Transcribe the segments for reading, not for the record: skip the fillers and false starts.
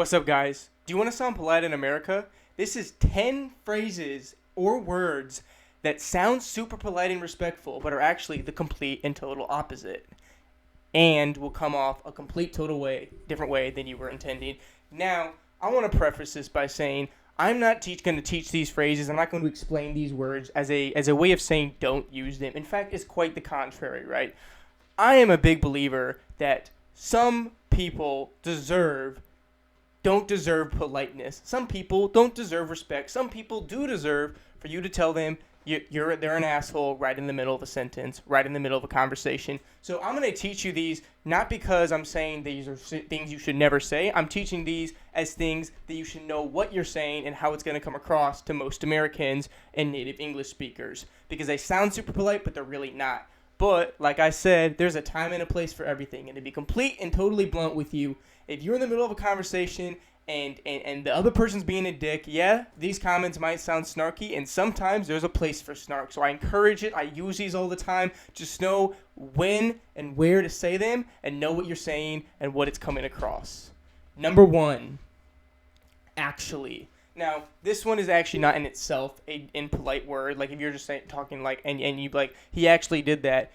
What's up, guys? Do you want to sound polite in America? This is 10 phrases or words that sound super polite and respectful, but are actually the complete and total opposite, and will come off a complete different way than you were intending. Now, I want to preface this by saying I'm not going to teach these phrases. I'm not going to explain these words as a way of saying don't use them. In fact, it's quite the contrary, right? I am a big believer that some people don't deserve politeness. Some people don't deserve respect. Some people do deserve for you to tell them they're an asshole right in the middle of a sentence, right in the middle of a conversation. So I'm going to teach you these not because I'm saying these are things you should never say. I'm teaching these as things that you should know what you're saying and how it's going to come across to most Americans and native English speakers. Because they sound super polite, but they're really not. But, like I said, there's a time and a place for everything. And to be complete and totally blunt with you, if you're in the middle of a conversation and the other person's being a dick, yeah, these comments might sound snarky, and sometimes there's a place for snark. So I encourage it. I use these all the time. Just know when and where to say them and know what you're saying and what it's coming across. Number 1, actually. Now, this one is actually not in itself a impolite word. Like, if you're just talking like, and you like, he actually did that.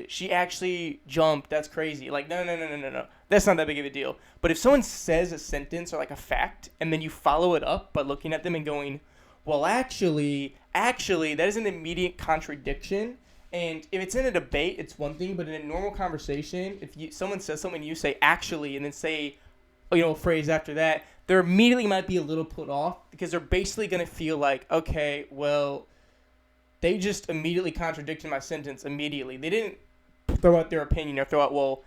She actually jumped. That's crazy. Like, no. That's not that big of a deal. But if someone says a sentence or like a fact, and then you follow it up by looking at them and going, well, actually, that is an immediate contradiction. And if it's in a debate, it's one thing. But in a normal conversation, if someone says something and you say actually, and then say, a phrase after that, they immediately might be a little put off because they're basically going to feel like, okay, well, they just immediately contradicted my sentence immediately. They didn't throw out their opinion or throw out, well,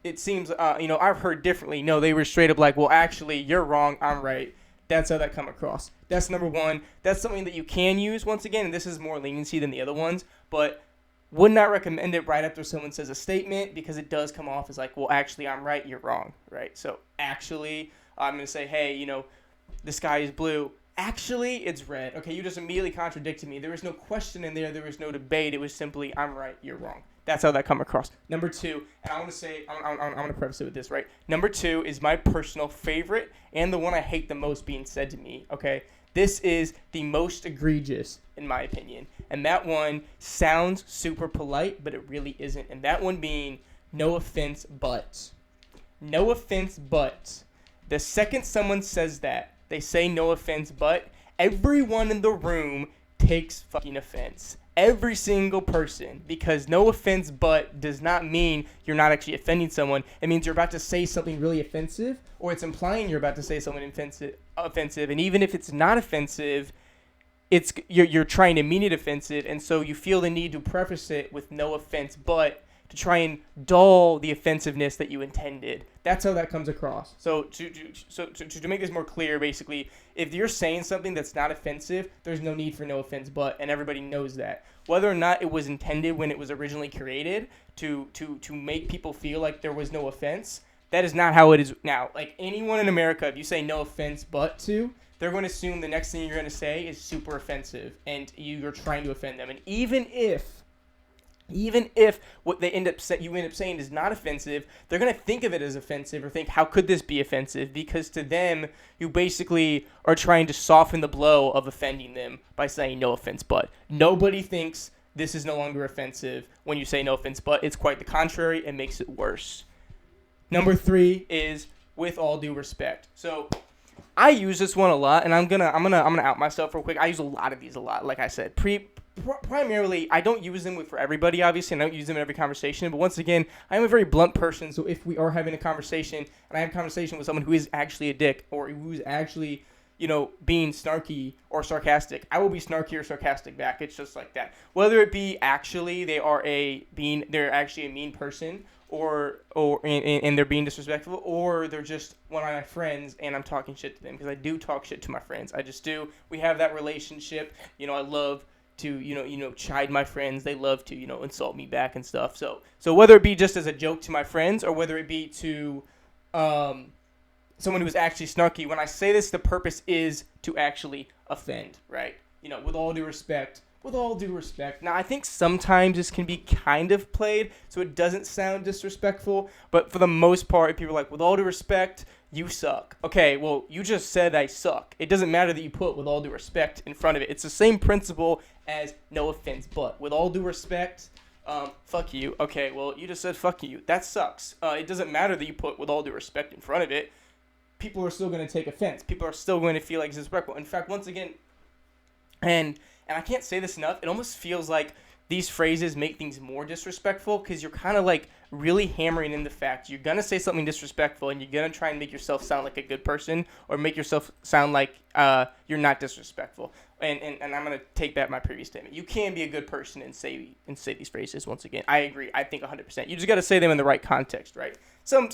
it seems, I've heard differently. No, they were straight up like, well, actually, you're wrong, I'm right. That's how that come across. That's number 1. That's something that you can use, once again, and this is more leniency than the other ones, but would not recommend it right after someone says a statement because it does come off as like, well, actually, I'm right, you're wrong, right? So, actually, I'm going to say, hey, the sky is blue. Actually, it's red. Okay, you just immediately contradicted me. There was no question in there. There was no debate. It was simply, I'm right, you're wrong. That's how that come across. Number 2, and I want to say, I'm going to preface it with this, right? Number 2 is my personal favorite and the one I hate the most being said to me, okay? This is the most egregious, in my opinion. And that one sounds super polite, but it really isn't. And that one being, no offense, but. No offense, but. The second someone says that, they say no offense, but, everyone in the room takes fucking offense. Every single person. Because no offense, but does not mean you're not actually offending someone. It means you're about to say something really offensive, or it's implying you're about to say something offensive. And even if it's not offensive, you're trying to mean it offensive, and so you feel the need to preface it with no offense, but to try and dull the offensiveness that you intended. That's how that comes across. So to make this more clear, basically, if you're saying something that's not offensive, there's no need for no offense but, and everybody knows that. Whether or not it was intended when it was originally created to make people feel like there was no offense, that is not how it is now. Like, anyone in America, if you say no offense but to, they're going to assume the next thing you're going to say is super offensive, and you're trying to offend them. And even if what you end up saying is not offensive, they're going to think of it as offensive or think, how could this be offensive? Because to them, you basically are trying to soften the blow of offending them by saying no offense but. Nobody thinks this is no longer offensive when you say no offense but. It's quite the contrary. It makes it worse. Number 3 is with all due respect. So I use this one a lot, and I'm gonna out myself real quick. I use a lot of these a lot. Like I said, primarily, I don't use them for everybody, obviously, and I don't use them in every conversation. But once again, I am a very blunt person, so if we are having a conversation, and I have a conversation with someone who is actually a dick, or who's actually, being snarky or sarcastic, I will be snarky or sarcastic back. It's just like that. Whether it be actually they're actually a mean person, or they're being disrespectful, or they're just one of my friends and I'm talking shit to them, because I do talk shit to my friends. I just do. We have that relationship. I love to chide my friends. They love to insult me back and stuff. So whether it be just as a joke to my friends, or whether it be to someone who is actually snarky, when I say this, the purpose is to actually offend, right? With all due respect, with all due respect. Now, I think sometimes this can be kind of played so it doesn't sound disrespectful, but for the most part, if people are like, with all due respect, you suck. Okay, well, you just said I suck. It doesn't matter that you put with all due respect in front of it. It's the same principle as no offense, but with all due respect, fuck you. Okay, well, you just said fuck you. That sucks. It doesn't matter that you put with all due respect in front of it. People are still going to take offense. People are still going to feel like it's disrespectful. In fact, once again, and I can't say this enough, it almost feels like these phrases make things more disrespectful because you're kind of like really hammering in the fact you're going to say something disrespectful and you're going to try and make yourself sound like a good person or make yourself sound like you're not disrespectful. And I'm going to take back my previous statement. You can be a good person and say these phrases once again. I agree. I think 100%. You just got to say them in the right context, right? Some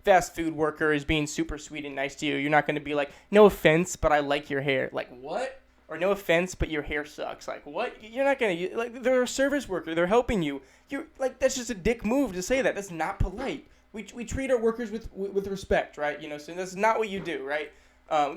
fast food worker is being super sweet and nice to you. You're not going to be like, no offense, but I like your hair. Like, what? Or no offense, but your hair sucks. Like, what? You're not going to, like, they're a service worker. They're helping you. You're, like, that's just a dick move to say that. That's not polite. We treat our workers with respect, right? So that's not what you do, right?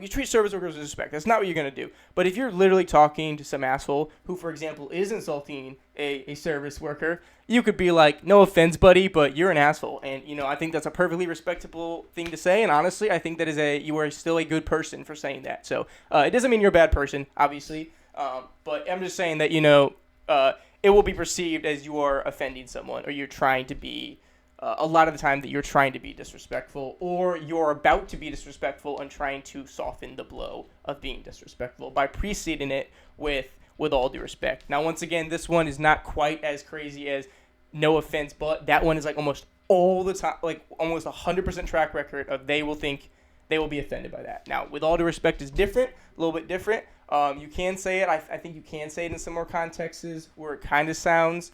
You treat service workers with respect. That's not what you're going to do. But if you're literally talking to some asshole who, for example, is insulting a service worker, you could be like, no offense, buddy, but you're an asshole. And, I think that's a perfectly respectable thing to say. And honestly, I think that you are still a good person for saying that. So it doesn't mean you're a bad person, obviously. But I'm just saying that, it will be perceived as you are offending someone or you're trying to be a lot of the time that you're trying to be disrespectful or you're about to be disrespectful and trying to soften the blow of being disrespectful by preceding it with all due respect. Now, once again, this one is not quite as crazy as no offense, but that one is like almost all the time, like almost 100% track record of they will be offended by that. Now, with all due respect is different, a little bit different. You can say it. I think you can say it in some more contexts where it kind of sounds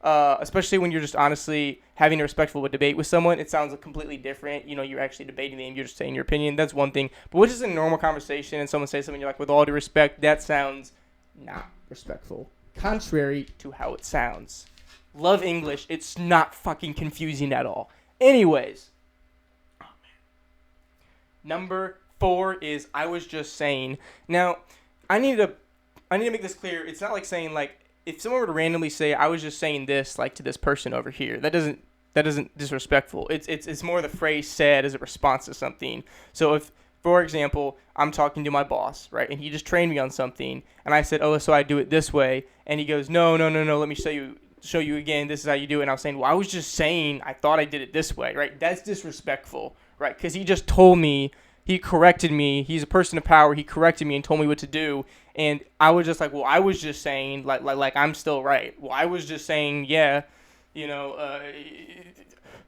especially when you're just honestly having a respectful debate with someone, it sounds completely different. You're actually debating them, you're just saying your opinion. That's one thing. But which is a normal conversation and someone says something, you're like, with all due respect, that sounds not respectful. Contrary to how it sounds. Love English. It's not fucking confusing at all. Anyways. Oh, man. Number 4 is I was just saying. Now, I need to make this clear. It's not like saying like, if someone were to randomly say, I was just saying this, like to this person over here, that isn't disrespectful. It's more the phrase said as a response to something. So if, for example, I'm talking to my boss, right, and he just trained me on something, and I said, oh, so I do it this way, and he goes, no, let me show you again, this is how you do it, and I was saying, well, I was just saying, I thought I did it this way, right? That's disrespectful, right? Because he just told me, he corrected me, he's a person of power, he corrected me and told me what to do. And I was just like, well, I was just saying, like I'm still right. Well, I was just saying, yeah,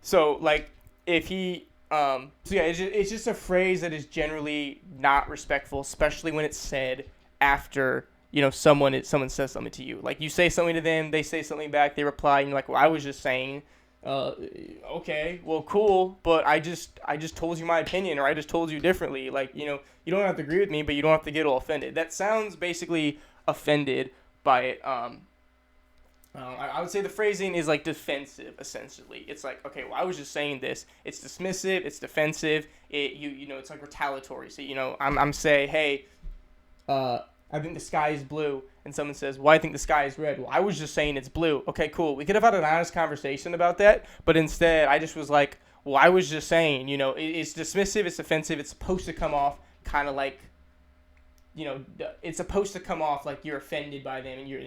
so like if he, it's just a phrase that is generally not respectful, especially when it's said after, someone says something to you. Like you say something to them, they say something back, they reply, and you're like, well, I was just saying, okay, well, cool, but I just told you my opinion, or I just told you differently. Like, you don't have to agree with me, but you don't have to get all offended. That sounds basically offended by it. I would say the phrasing is like defensive, essentially. It's like, okay, well, I was just saying this. It's dismissive, it's defensive. It's like retaliatory. So, I'm saying, hey, I think the sky is blue, and someone says, well, I think the sky is red. Well, I was just saying it's blue. Okay, cool. We could have had an honest conversation about that, but instead I just was like, well, I was just saying, it's dismissive, it's offensive, it's supposed to come off kind of like, it's supposed to come off like you're offended by them and you're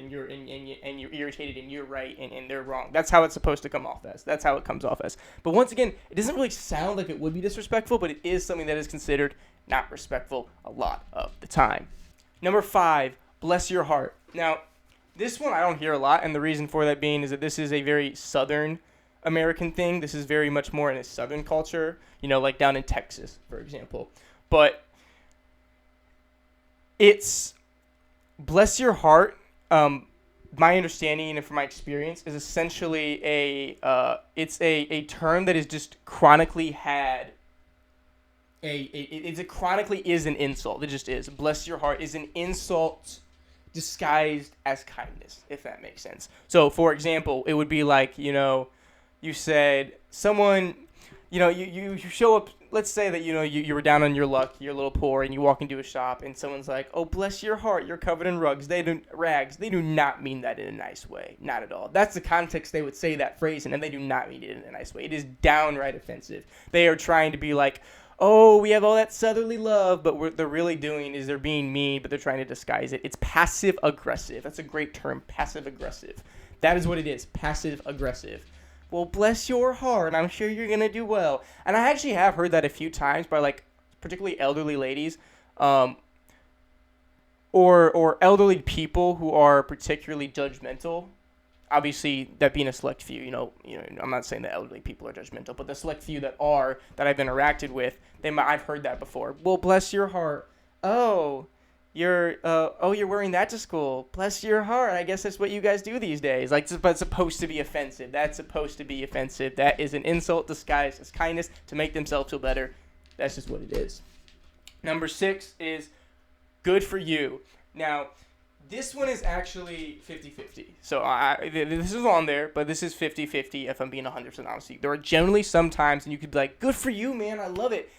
irritated and you're right and they're wrong. That's how it's supposed to come off as. That's how it comes off as. But once again, it doesn't really sound like it would be disrespectful, but it is something that is considered not respectful a lot of the time. Number 5, bless your heart. Now, this one I don't hear a lot, and the reason for that being is that this is a very Southern American thing. This is very much more in a Southern culture, like down in Texas, for example. But it's bless your heart. My understanding and from my experience is essentially it's a term that is just chronically had. It chronically is an insult. It just is. Bless your heart is an insult disguised as kindness, if that makes sense. So, for example, it would be like, you said someone, you show up let's say that, you were down on your luck, you're a little poor, and you walk into a shop, and someone's like, oh, bless your heart, you're covered in rags. They do not mean that in a nice way. Not at all. That's the context they would say that phrase in, and they do not mean it in a nice way. It is downright offensive. They are trying to be like, oh, we have all that southerly love, but what they're really doing is they're being mean, but they're trying to disguise it. It's passive-aggressive. That's a great term, passive-aggressive. That is what it is, passive-aggressive. Well, bless your heart, I'm sure you're going to do well. And I actually have heard that a few times by, like, particularly elderly ladies, or elderly people who are particularly judgmental. Obviously, that being a select few, I'm not saying that elderly people are judgmental, but the select few that I've interacted with, I've heard that before. Well, bless your heart. Oh, you're wearing that to school. Bless your heart. I guess that's what you guys do these days. Like, but it's supposed to be offensive. That's supposed to be offensive. That is an insult disguised as kindness to make themselves feel better. That's just what it is. Number 6 is good for you. Now, this one is actually 50-50. So this is on there, but this is 50-50 if I'm being 100% honest with you. There are generally some times and you could be like, good for you, man. I love it.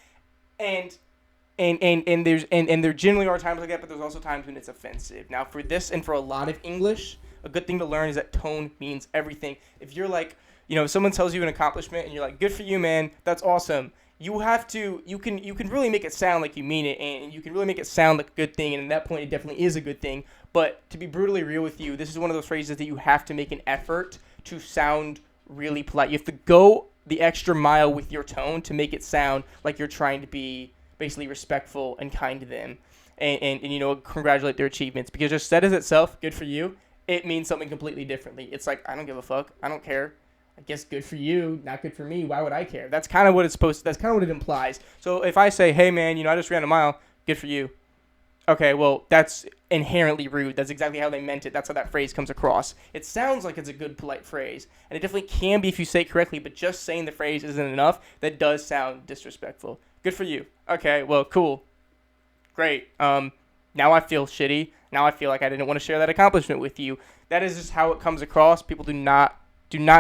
And there generally are times like that, but there's also times when it's offensive. Now, for this and for a lot of English, a good thing to learn is that tone means everything. If you're like, if someone tells you an accomplishment and you're like, good for you, man, that's awesome. You can really make it sound like you mean it, and you can really make it sound like a good thing, and at that point, it definitely is a good thing. But to be brutally real with you, this is one of those phrases that you have to make an effort to sound really polite. You have to go the extra mile with your tone to make it sound like you're trying to be basically respectful and kind to them, and congratulate their achievements. Because just said as itself, good for you, it means something completely differently. It's like, I don't give a fuck. I don't care. I guess good for you, not good for me. Why would I care? That's kind of what it's supposed to, that's kind of what it implies. So if I say, hey man, I just ran a mile, good for you. Okay, well, that's inherently rude. That's exactly how they meant it. That's how that phrase comes across. It sounds like it's a good, polite phrase, and it definitely can be if you say it correctly, but just saying the phrase isn't enough. That does sound disrespectful. Good for you. Okay, well, cool. Great. Now I feel shitty. Now I feel like I didn't want to share that accomplishment with you. That is just how it comes across. People do not,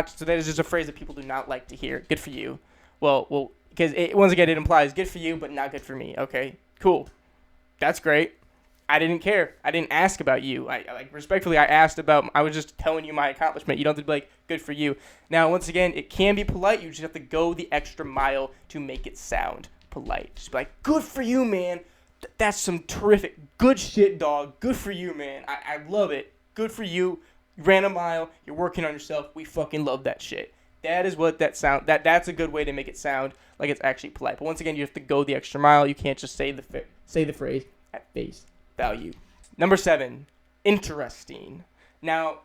so that is just a phrase that people do not like to hear. Good for you. Well, because once again, it implies good for you, but not good for me. Okay, cool. That's great. I didn't care. I didn't ask about you. Respectfully, I was just telling you my accomplishment. You don't have to be like, good for you. Now, once again, it can be polite. You just have to go the extra mile to make it sound polite. Just be like, good for you, man. That's some terrific, good shit, dog. Good for you, man. I love it. Good for you. You ran a mile. You're working on yourself. We fucking love that shit. That is what that's a good way to make it sound like it's actually polite. But once again, you have to go the extra mile. You can't just say the phrase at face value. Number 7, interesting. Now,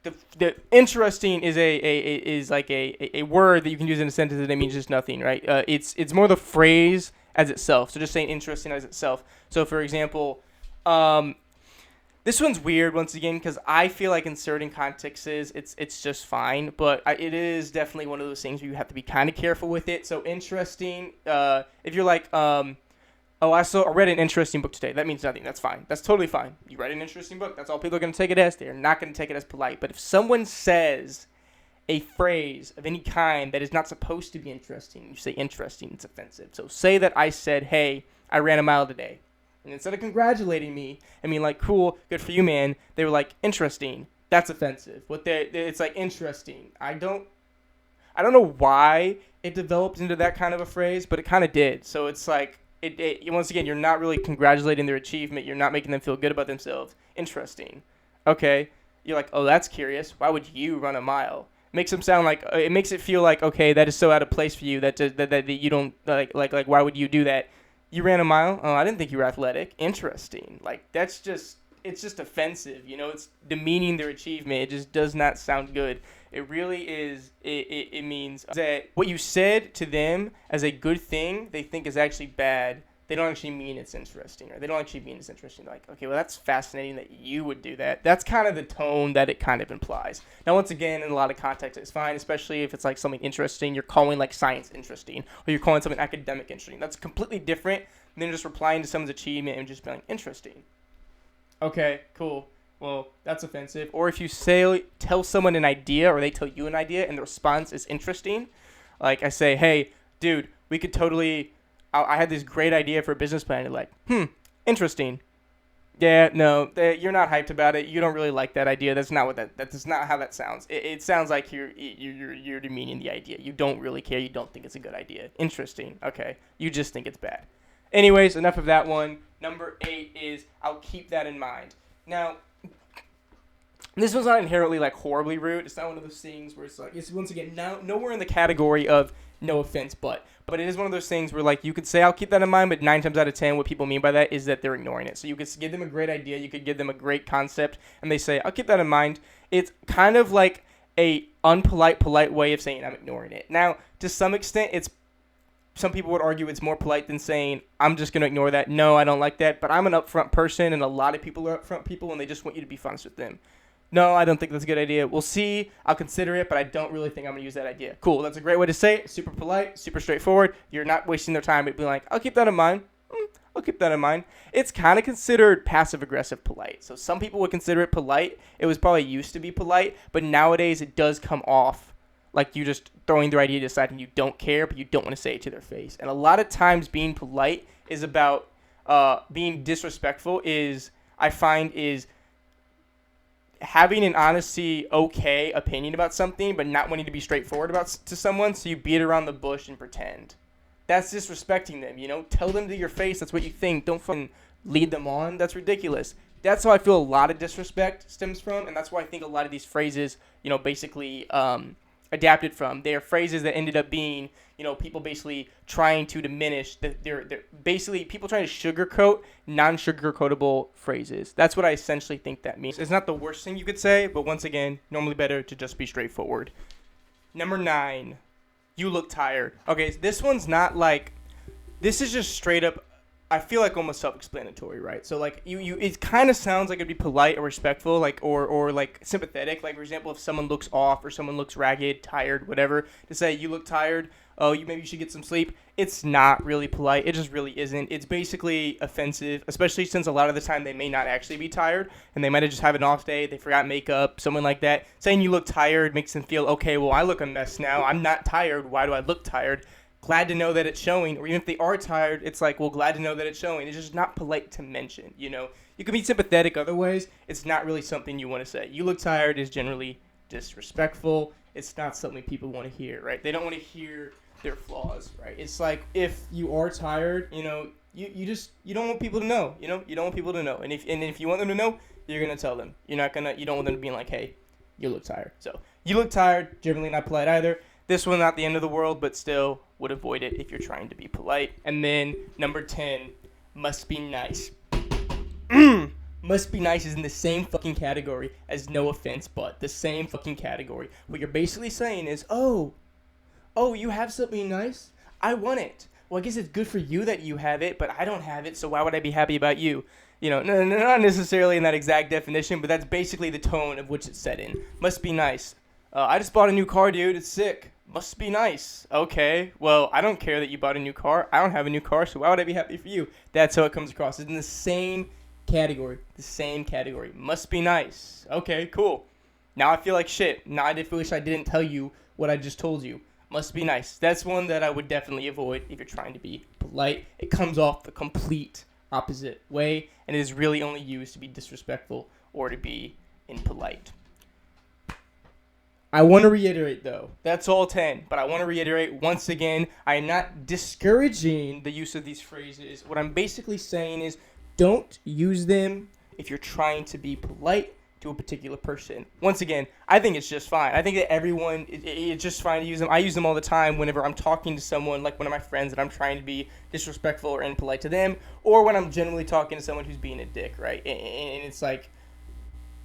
the interesting is like a word that you can use in a sentence that means just nothing, right? It's more the phrase as itself. So just saying interesting as itself. So for example, this one's weird once again because I feel like in certain contexts it's just fine, but it is definitely one of those things where you have to be kind of careful with it. So interesting, if you're like, I read an interesting book today. That means nothing. That's fine. That's totally fine. You read an interesting book. That's all people are going to take it as. They're not going to take it as polite. But if someone says a phrase of any kind that is not supposed to be interesting, you say interesting, it's offensive. So say that I said, hey, I ran a mile today. And instead of congratulating me, I mean, like, cool, good for you, man, they were like, interesting. That's offensive. It's like, interesting. I don't know why it developed into that kind of a phrase, but it kind of did. So it's like, once again, you're not really congratulating their achievement. You're not making them feel good about themselves. Interesting. Okay. You're like, oh, that's curious. Why would you run a mile? Makes them sound like, it makes it feel like, okay, that is so out of place for you that you don't, like, why would you do that? You ran a mile? Oh, I didn't think you were athletic. Interesting. Like, it's just offensive. It's demeaning their achievement. It just does not sound good. It really is, it means that what you said to them as a good thing, they think is actually bad. They don't actually mean it's interesting, or they don't actually mean it's interesting. Like, okay, well, that's fascinating that you would do that. That's kind of the tone that it kind of implies. Now, once again, in a lot of contexts, it's fine, especially if it's like something interesting. You're calling like science interesting, or you're calling something academic interesting. That's completely different than just replying to someone's achievement and just being interesting. Okay, cool. Well, that's offensive. Or if you tell someone an idea, or they tell you an idea, and the response is interesting, like I say, hey, dude, we could totally, I had this great idea for a business plan. You're like, interesting. Yeah, no, you're not hyped about it. You don't really like that idea. That's not that's not how that sounds. It sounds like you're demeaning the idea. You don't really care. You don't think it's a good idea. Interesting. Okay. You just think it's bad. Anyways, enough of that one. Number 8 is I'll keep that in mind. Now, this one's not inherently like horribly rude. It's not one of those things where it's like, it's once again nowhere in the category of no offense, but it is one of those things where like you could say I'll keep that in mind, but 9 times out of 10 what people mean by that is that they're ignoring it. So you could give them a great idea, you could give them a great concept, and they say I'll keep that in mind. It's kind of like a polite way of saying I'm ignoring it. Now, to some extent, some people would argue it's more polite than saying I'm just going to ignore that. No, I don't like that, but I'm an upfront person, and a lot of people are upfront people, and they just want you to be honest with them. No, I don't think that's a good idea. We'll see. I'll consider it, but I don't really think I'm going to use that idea. Cool. That's a great way to say it. Super polite, super straightforward. You're not wasting their time. It'd be like, I'll keep that in mind. I'll keep that in mind. It's kind of considered passive-aggressive polite. So some people would consider it polite. It was probably used to be polite, but nowadays it does come off like you just throwing their idea aside and you don't care, but you don't want to say it to their face. And a lot of times being polite is about being disrespectful I find is having an honestly okay opinion about something, but not wanting to be straightforward to someone, so you beat around the bush and pretend. That's disrespecting them, Tell them to your face that's what you think. Don't fucking lead them on. That's ridiculous. That's how I feel a lot of disrespect stems from, and that's why I think a lot of these phrases, basically adapted from. They are phrases that ended up being, people basically trying to diminish, they're basically people trying to sugarcoat non-sugarcoatable phrases. That's what I essentially think that means. It's not the worst thing you could say, but once again, normally better to just be straightforward. Number 9, you look tired. Okay, this one's not like, this is just straight up, I feel like almost self-explanatory, right? So like it kind of sounds like it'd be polite or respectful, like or like sympathetic. Like for example, if someone looks off or someone looks ragged, tired, whatever, to say you look tired. Oh, maybe you should get some sleep. It's not really polite. It just really isn't. It's basically offensive, especially since a lot of the time they may not actually be tired and they might have just have an off day. They forgot makeup, someone like that. Saying you look tired makes them feel okay. Well, I look a mess now. I'm not tired. Why do I look tired? Glad to know that it's showing, or even if they are tired, it's like, well, glad to know that it's showing. It's just not polite to mention, You can be sympathetic other ways. It's not really something you want to say. You look tired is generally disrespectful. It's not something people want to hear, right? They don't want to hear their flaws, right? It's like, if you are tired, you don't want people to know, You don't want people to know. And if you want them to know, you're going to tell them. You don't want them to be like, hey, you look tired. So, you look tired, generally not polite either. This one, not the end of the world, but still would avoid it if you're trying to be polite. And then number 10, must be nice. Must be nice is in the same fucking category as no offense, but the same fucking category. What you're basically saying is, oh, you have something nice? I want it. Well, I guess it's good for you that you have it, but I don't have it, so why would I be happy about you? No, not necessarily in that exact definition, but that's basically the tone of which it's set in. Must be nice. I just bought a new car, dude. It's sick. Must be nice. Okay, well, I don't care that you bought a new car. I don't have a new car, so why would I be happy for you? That's how it comes across. It's in the same category. Must be nice. Okay, cool. Now I feel like shit. Now I wish I didn't tell you what I just told you. Must be nice. That's one that I would definitely avoid if you're trying to be polite. It comes off the complete opposite way, and it is really only used to be disrespectful or to be impolite. I want to reiterate, though, that's all 10, but I want to reiterate once again, I am not discouraging the use of these phrases. What I'm basically saying is, don't use them if you're trying to be polite to a particular person. Once again, I think it's just fine. I think that everyone, it's just fine to use them. I use them all the time whenever I'm talking to someone, like one of my friends, and I'm trying to be disrespectful or impolite to them, or when I'm generally talking to someone who's being a dick, right? And it's like,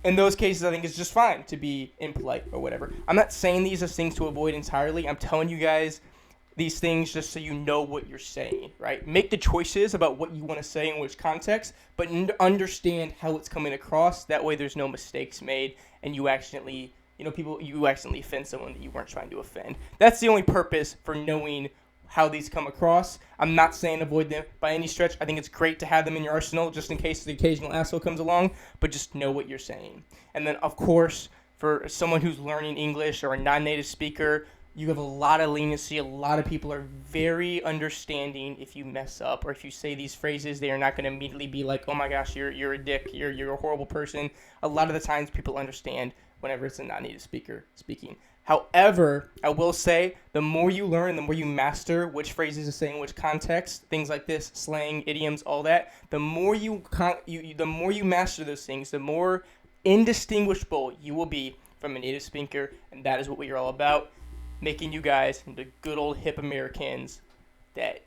in those cases, I think it's just fine to be impolite or whatever. I'm not saying these as things to avoid entirely. I'm telling you guys these things just so you know what you're saying, right? Make the choices about what you want to say in which context, but understand how it's coming across. That way there's no mistakes made and you accidentally offend someone that you weren't trying to offend. That's the only purpose for knowing how these come across. I'm not saying avoid them by any stretch. I think it's great to have them in your arsenal just in case the occasional asshole comes along, but just know what you're saying. And then, of course, for someone who's learning English or a non-native speaker, you have a lot of leniency. A lot of people are very understanding if you mess up or if you say these phrases. They are not going to immediately be like, oh my gosh, you're a dick, you're a horrible person. A lot of the times people understand whenever it's a non-native speaker speaking. However, I will say the more you learn, the more you master which phrases to say in which context, things like this, slang, idioms, all that, the more you master those things, the more indistinguishable you will be from a native speaker, and that is what we are all about. Making you guys into good old hip Americans that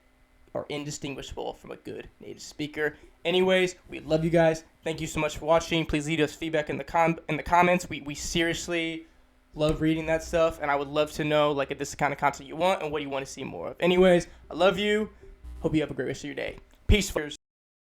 are indistinguishable from a good native speaker. Anyways, we love you guys. Thank you so much for watching. Please leave us feedback in the comments. We seriously love reading that stuff, and I would love to know like if this is the kind of content you want and what you want to see more of. Anyways, I love you. Hope you have a great rest of your day. Peace.